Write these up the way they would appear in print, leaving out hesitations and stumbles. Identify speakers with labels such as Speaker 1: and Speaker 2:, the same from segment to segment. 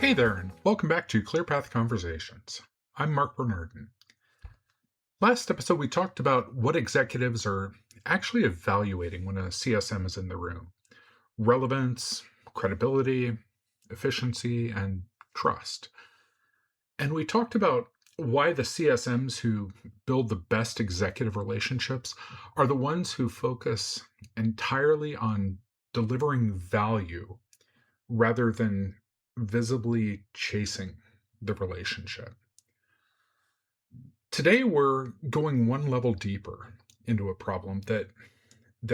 Speaker 1: Hey there, and welcome back to ClearPath Conversations. I'm Mark Bernardin. Last episode, we talked about what executives are actually evaluating when a CSM is in the room: relevance, credibility, efficiency, and trust. And we talked about why the CSMs who build the best executive relationships are the ones who focus entirely on delivering value rather than visibly chasing the relationship. Today, we're going one level deeper into a problem that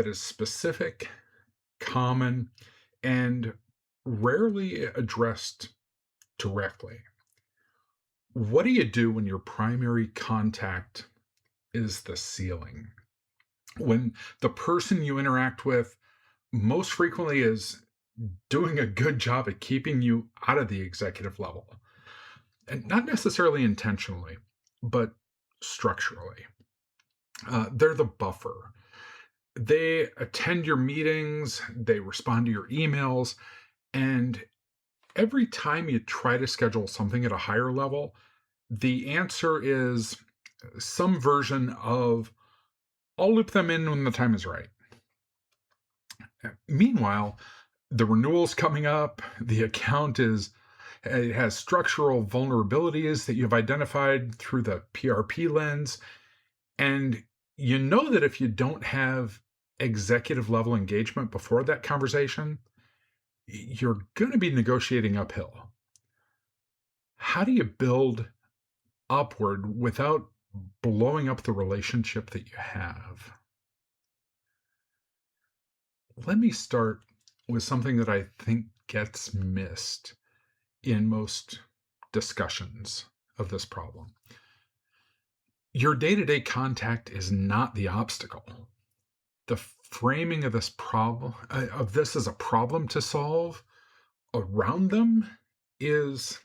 Speaker 1: is specific, common, and rarely addressed directly. What do you do when your primary contact is the ceiling? When the person you interact with most frequently is doing a good job at keeping you out of the executive level, and not necessarily intentionally, but structurally. They're the buffer. They attend your meetings, they respond to your emails, and every time you try to schedule something at a higher level, the answer is some version of, I'll loop them in when the time is right. Meanwhile, the renewal's coming up, the account it has structural vulnerabilities that you've identified through the PRP lens. And you know that if you don't have executive level engagement before that conversation, you're going to be negotiating uphill. How do you build upward without blowing up the relationship that you have? Let me start with something that I think gets missed in most discussions of this problem. Your day-to-day contact is not the obstacle. The framing of this problem, of this as a problem to solve around them, is,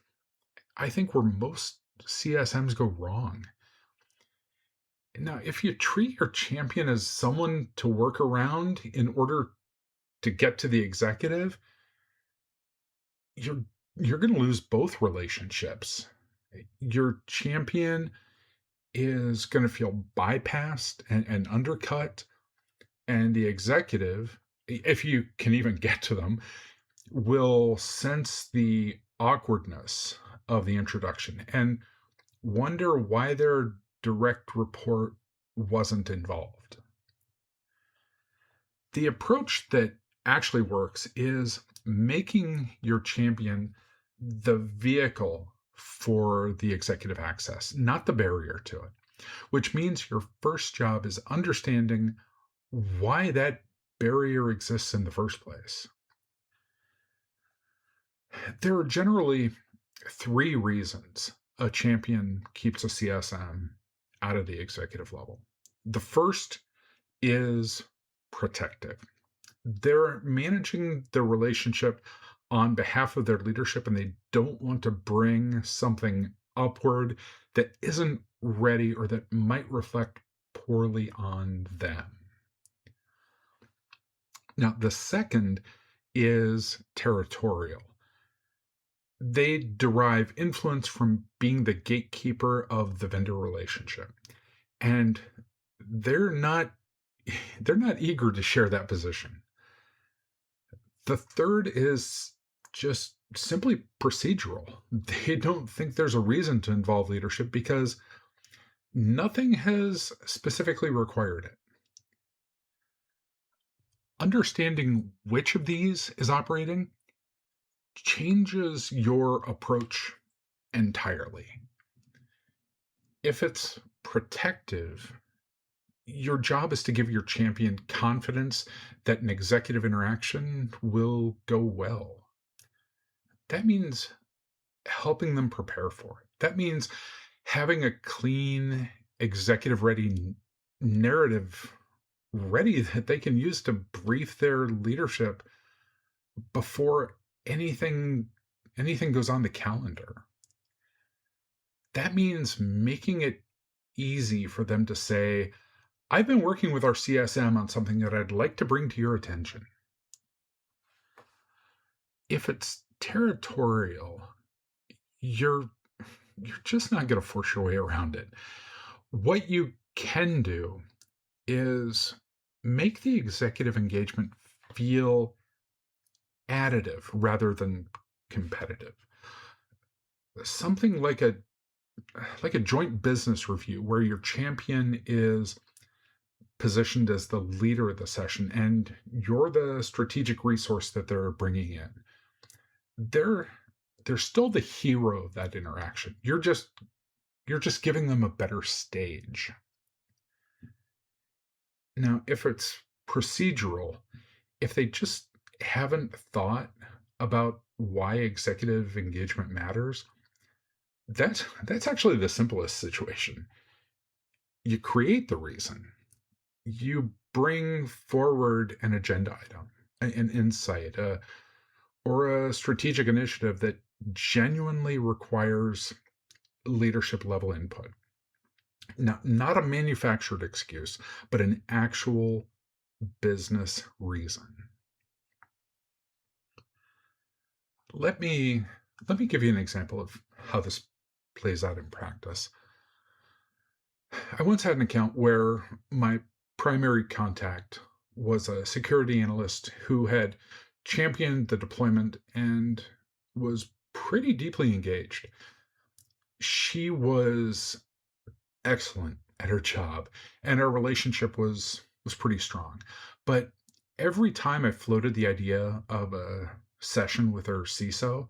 Speaker 1: I think, where most CSMs go wrong. Now, if you treat your champion as someone to work around in order to get to the executive, you're you're going to lose both relationships. Your champion is going to feel bypassed and undercut, and the executive, if you can even get to them, will sense the awkwardness of the introduction and wonder why their direct report wasn't involved. The approach that actually works is making your champion the vehicle for the executive access, not the barrier to it, which means your first job is understanding why that barrier exists in the first place. There are generally three reasons a champion keeps a CSM out of the executive level. The first is protective. They're managing the relationship on behalf of their leadership, and they don't want to bring something upward that isn't ready or that might reflect poorly on them. Now, the second is territorial. They derive influence from being the gatekeeper of the vendor relationship, and they're not eager to share that position. The third is just simply procedural. They don't think there's a reason to involve leadership because nothing has specifically required it. Understanding which of these is operating changes your approach entirely. If it's protective, your job is to give your champion confidence that an executive interaction will go well. That means helping them prepare for it. That means having a clean, executive ready narrative ready that they can use to brief their leadership before anything goes on the calendar. That means making it easy for them to say, I've been working with our CSM on something that I'd like to bring to your attention. If it's territorial, you're you're just not going to force your way around it. What you can do is make the executive engagement feel additive rather than competitive. Something like a joint business review where your champion is positioned as the leader of the session and you're the strategic resource that they're bringing in. They're they're still the hero of that interaction. You're just giving them a better stage. Now, if it's procedural, if they just haven't thought about why executive engagement matters, that's actually the simplest situation. You create the reason. You bring forward an agenda item, an insight, or a strategic initiative that genuinely requires leadership level input. Now, not a manufactured excuse, but an actual business reason. Let me let me give you an example of how this plays out in practice. I once had an account where my primary contact was a security analyst who had championed the deployment and was pretty deeply engaged. She was excellent at her job and our relationship was pretty strong. But every time I floated the idea of a session with her CISO,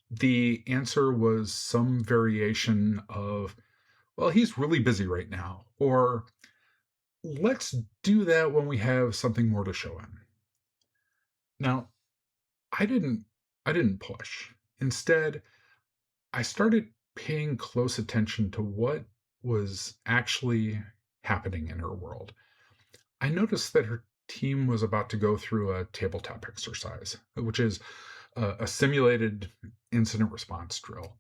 Speaker 1: the answer was some variation of, well, he's really busy right now, or let's do that when we have something more to show him. Now, I didn't I didn't push. Instead, I started paying close attention to what was actually happening in her world. I noticed that her team was about to go through a tabletop exercise, which is a simulated incident response drill.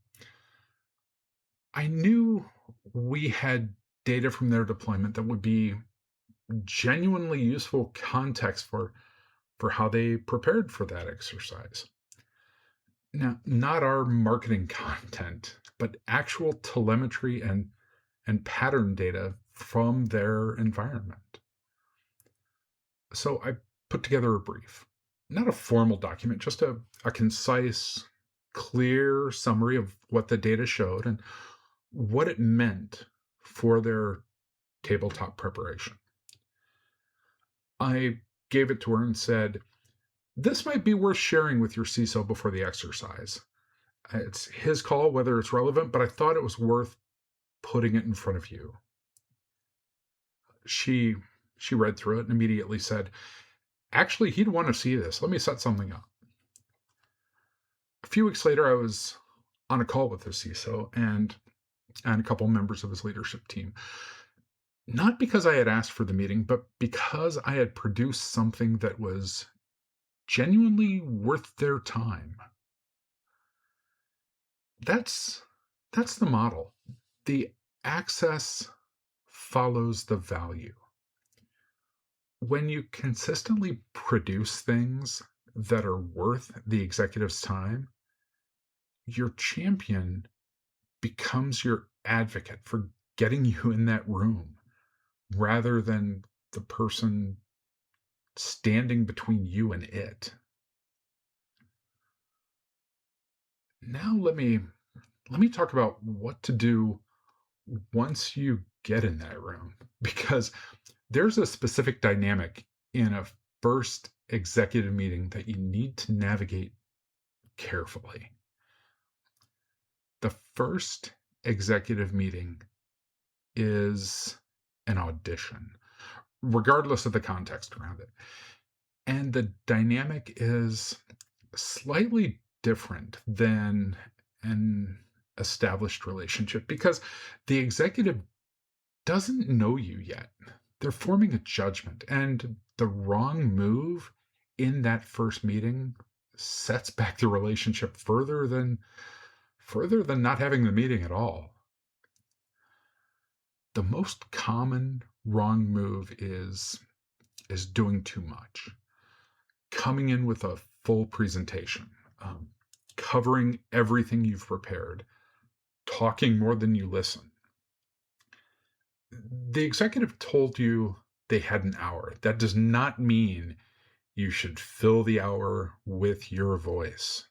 Speaker 1: I knew we had data from their deployment that would be genuinely useful context for how they prepared for that exercise. Now, not our marketing content, but actual telemetry and pattern data from their environment. So I put together a brief, not a formal document, just a concise, clear summary of what the data showed and what it meant for their tabletop preparation. I gave it to her and said, this might be worth sharing with your CISO before the exercise. It's his call whether it's relevant, but I thought it was worth putting it in front of you. She read through it and immediately said, actually, he'd want to see this. Let me set something up. A few weeks later, I was on a call with the CISO and a couple members of his leadership team. Not because I had asked for the meeting, but because I had produced something that was genuinely worth their time. That's the model. The access follows the value. When you consistently produce things that are worth the executive's time, your champion becomes your advocate for getting you in that room rather than the person standing between you and it. Now let me talk about what to do once you get in that room, because there's a specific dynamic in a first executive meeting that you need to navigate carefully. The first executive meeting is an audition, regardless of the context around it. And the dynamic is slightly different than an established relationship because the executive doesn't know you yet. They're forming a judgment, and the wrong move in that first meeting sets back the relationship further than not having the meeting at all. The most common wrong move is doing too much, coming in with a full presentation, covering everything you've prepared, talking more than you listen. The executive told you they had an hour. That does not mean you should fill the hour with your voice.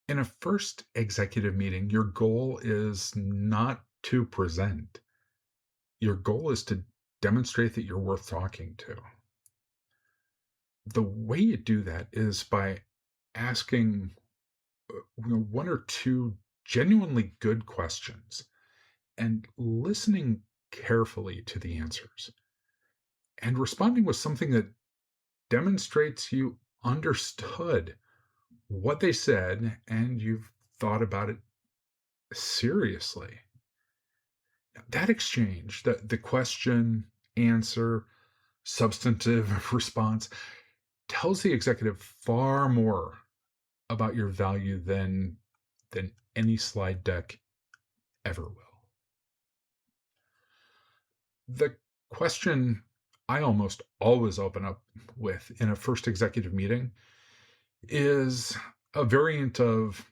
Speaker 1: In a first executive meeting, your goal is not to present. Your goal is to demonstrate that you're worth talking to. The way you do that is by asking one or two genuinely good questions and listening carefully to the answers and responding with something that demonstrates you understood what they said and you've thought about it seriously. That exchange, the question, answer, substantive response tells the executive far more about your value than any slide deck ever will. The question I almost always open up with in a first executive meeting is a variant of,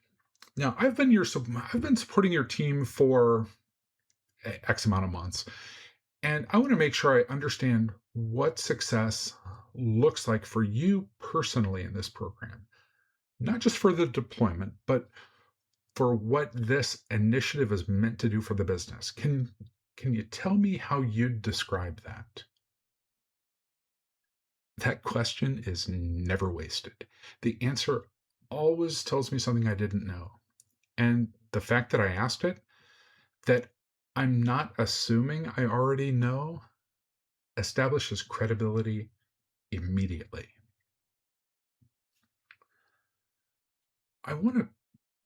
Speaker 1: now I've been supporting your team for X amount of months, and I want to make sure I understand what success looks like for you personally in this program, not just for the deployment, but for what this initiative is meant to do for the business. Can you tell me how you'd describe that? That question is never wasted. The answer always tells me something I didn't know. And the fact that I asked it, that I'm not assuming I already know, establishes credibility immediately. I want to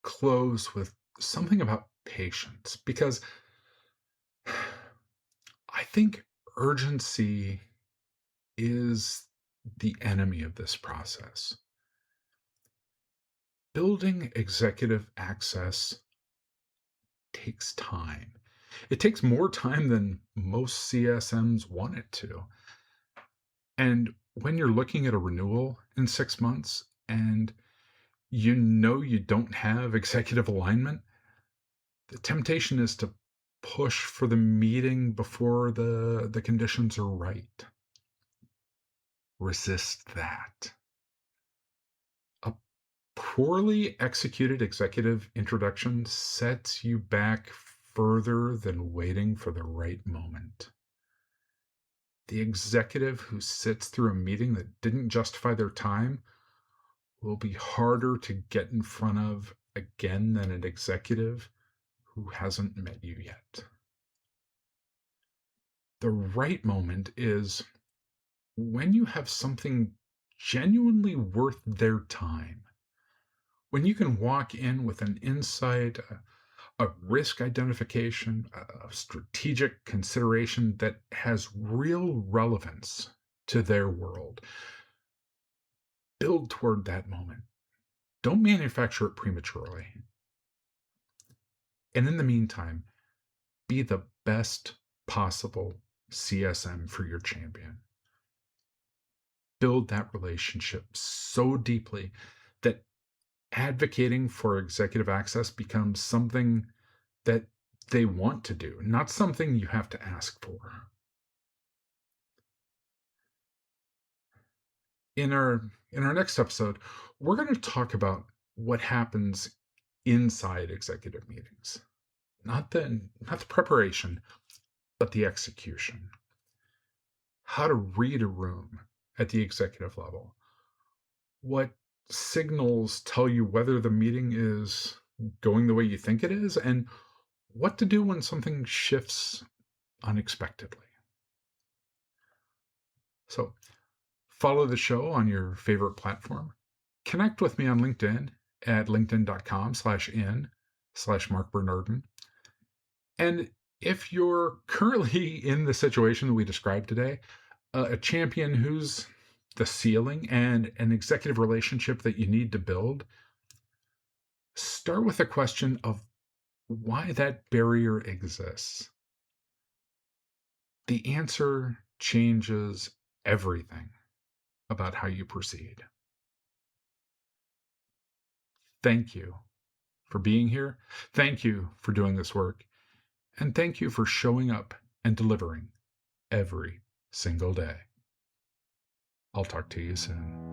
Speaker 1: close with something about patience because I think urgency is the enemy of this process. Building executive access takes time. It takes more time than most CSMs want it to. And when you're looking at a renewal in 6 months and you know you don't have executive alignment, the temptation is to push for the meeting before the conditions are right. Resist that. A poorly executed executive introduction sets you back further than waiting for the right moment. The executive who sits through a meeting that didn't justify their time will be harder to get in front of again than an executive who hasn't met you yet. The right moment is when you have something genuinely worth their time. When you can walk in with an insight, a risk identification, a strategic consideration that has real relevance to their world. Build toward that moment. Don't manufacture it prematurely. And in the meantime, be the best possible CSM for your champion. Build that relationship so deeply that advocating for executive access becomes something that they want to do, not something you have to ask for. In our next episode, we're going to talk about what happens inside executive meetings. Not the preparation, but the execution. How to read a room at the executive level. What signals tell you whether the meeting is going the way you think it is, and what to do when something shifts unexpectedly. So, follow the show on your favorite platform. Connect with me on LinkedIn at linkedin.com/in/Mark Bernardin. And if you're currently in the situation that we described today, a champion who's the ceiling and an executive relationship that you need to build, start with a question of why that barrier exists. The answer changes everything about how you proceed. thank you for being here. Thank you for doing this work. And thank you for showing up and delivering every single day. I'll talk to you soon.